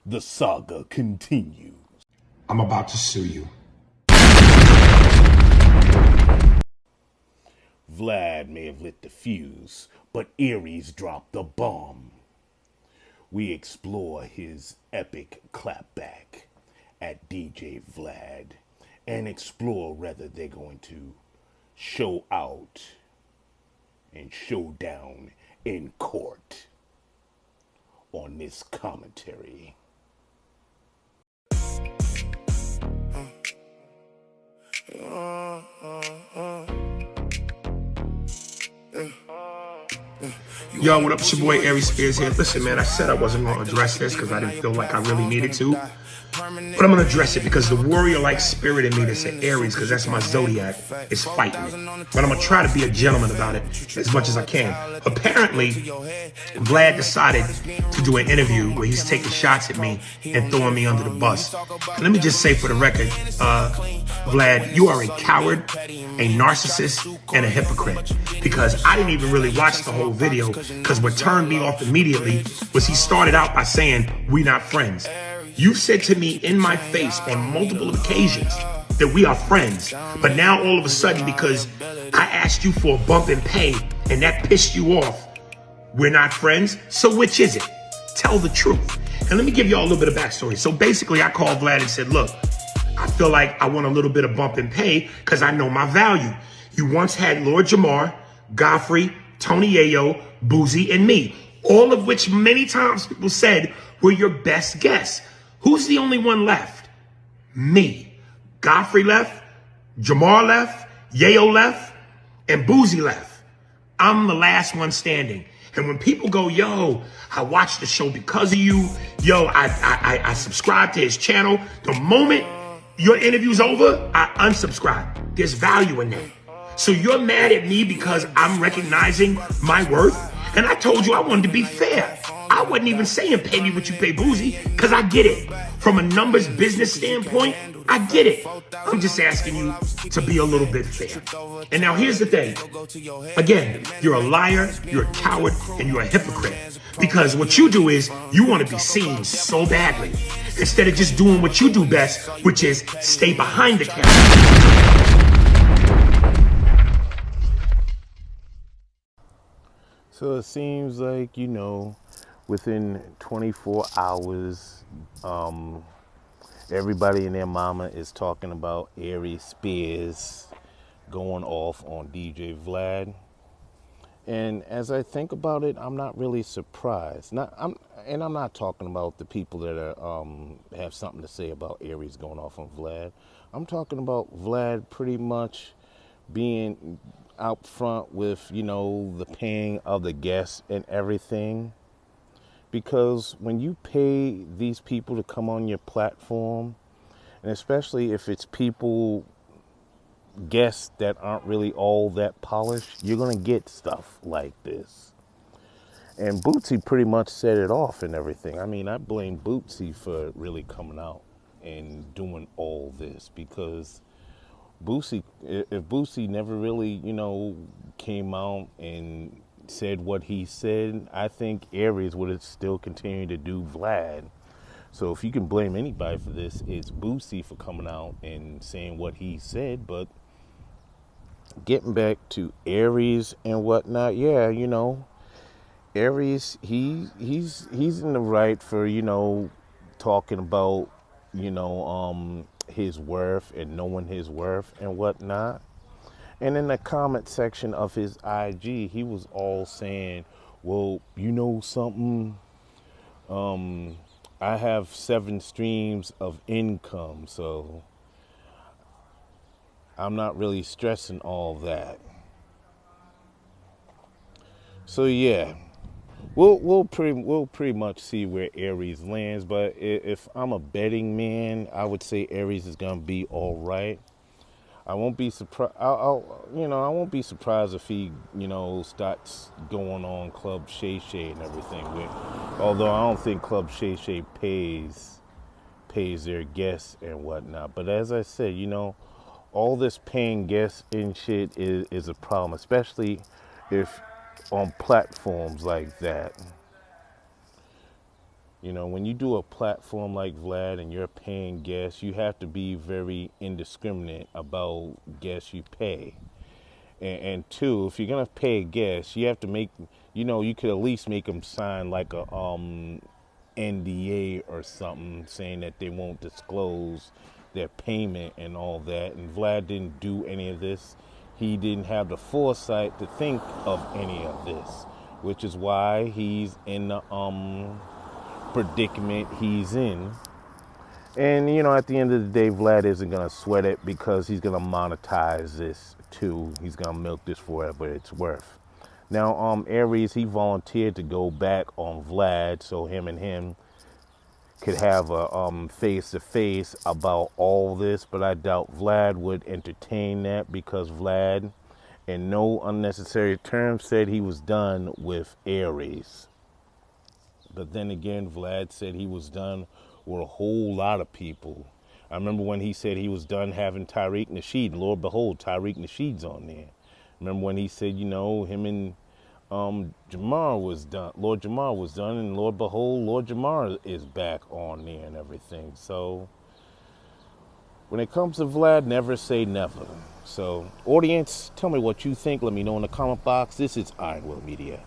The saga continues. I'm about to sue you. Vlad may have lit the fuse, but Aries dropped the bomb. We explore his epic clapback at DJ Vlad and explore whether they're going to show out and show down in court on this commentary. Yo, what up? It's your boy Aries Spears here. Listen, man, I said I wasn't going to address this because I didn't feel like I really needed to. But I'm going to address it because the warrior-like spirit in me that's an Aries, because that's my zodiac, is fighting it. But I'm going to try to be a gentleman about it as much as I can. Apparently, Vlad decided to do an interview where he's taking shots at me and throwing me under the bus. And let me just say for the record, Vlad, you are a coward, a narcissist, and a hypocrite. Because I didn't even really watch the whole video, because what turned me off immediately was he started out by saying, "We not friends." You've said to me in my face on multiple occasions that we are friends. But now all of a sudden, because I asked you for a bump in pay and that pissed you off, we're not friends? So which is it? Tell the truth. And let me give y'all a little bit of backstory. So basically, I called Vlad and said, look, I feel like I want a little bit of bump in pay because I know my value. You once had Lord Jamar, Godfrey, Tony Yayo, Boozy, and me, all of which many times people said were your best guests. Who's the only one left? Me. Godfrey left, Jamar left, Yayo left, and Boozy left. I'm the last one standing. And when people go, yo, I watched the show because of you, yo, I subscribed to his channel, the moment your interview's over, I unsubscribe. There's value in that. So you're mad at me because I'm recognizing my worth? And I told you I wanted to be fair. I wasn't even saying pay me what you pay Boozy, because I get it. From a numbers business standpoint, I get it. I'm just asking you to be a little bit fair. And now here's the thing. Again, you're a liar, you're a coward, and you're a hypocrite. Because what you do is you want to be seen so badly, instead of just doing what you do best, which is stay behind the camera. So it seems like, within 24 hours, everybody and their mama is talking about Aries Spears going off on DJ Vlad. And as I think about it, I'm not really surprised. I'm not talking about the people that are have something to say about Aries going off on Vlad. I'm talking about Vlad pretty much being out front with, the paying of the guests and everything. Because when you pay these people to come on your platform, and especially if it's guests that aren't really all that polished, you're going to get stuff like this. And Bootsy pretty much set it off and everything. I mean, I blame Bootsy for really coming out and doing all this, because if Bootsy never really, came out and said what he said, I think Aries would have still continued to do Vlad. So if you can blame anybody for this, it's Bootsy for coming out and saying what he said. But getting back to Aries and whatnot, yeah, Aries, he's in the right for, talking about, his worth and knowing his worth and whatnot. And in the comment section of his IG, he was all saying, well, something, I have 7 streams of income, so I'm not really stressing all that. So yeah, we'll pretty much see where Aries lands. But if I'm a betting man, I would say Aries is gonna be all right. I won't be surprised. I won't be surprised if he, starts going on Club Shay Shay and everything. Although I don't think Club Shay Shay pays their guests and whatnot. But as I said, all this paying guests and shit is a problem, especially if on platforms like that. You know, when you do a platform like Vlad and you're paying guests, you have to be very indiscriminate about guests you pay. And two, if you're gonna pay a guest, you have to make, you know, you could at least make them sign like a NDA or something saying that they won't disclose their payment and all that. And Vlad didn't do any of this. He didn't have the foresight to think of any of this, which is why he's in the predicament he's in. And, you know, at the end of the day, Vlad isn't going to sweat it because he's going to monetize this too. He's going to milk this for whatever it's worth. Now, Aries, he volunteered to go back on Vlad so him could have a face-to-face about all this. But I doubt Vlad would entertain that because Vlad, in no unnecessary terms, said he was done with Aries. But then again, Vlad said he was done with a whole lot of people. I remember when he said he was done having Tariq Nasheed. Lord behold, Tariq Nasheed's on there. Remember when he said, you know, him and Jamar was done. Lord Jamar was done, and Lord behold, Lord Jamar is back on there and everything. So when it comes to Vlad, never say never. So audience, tell me what you think. Let me know in the comment box. This is Iron Will Media.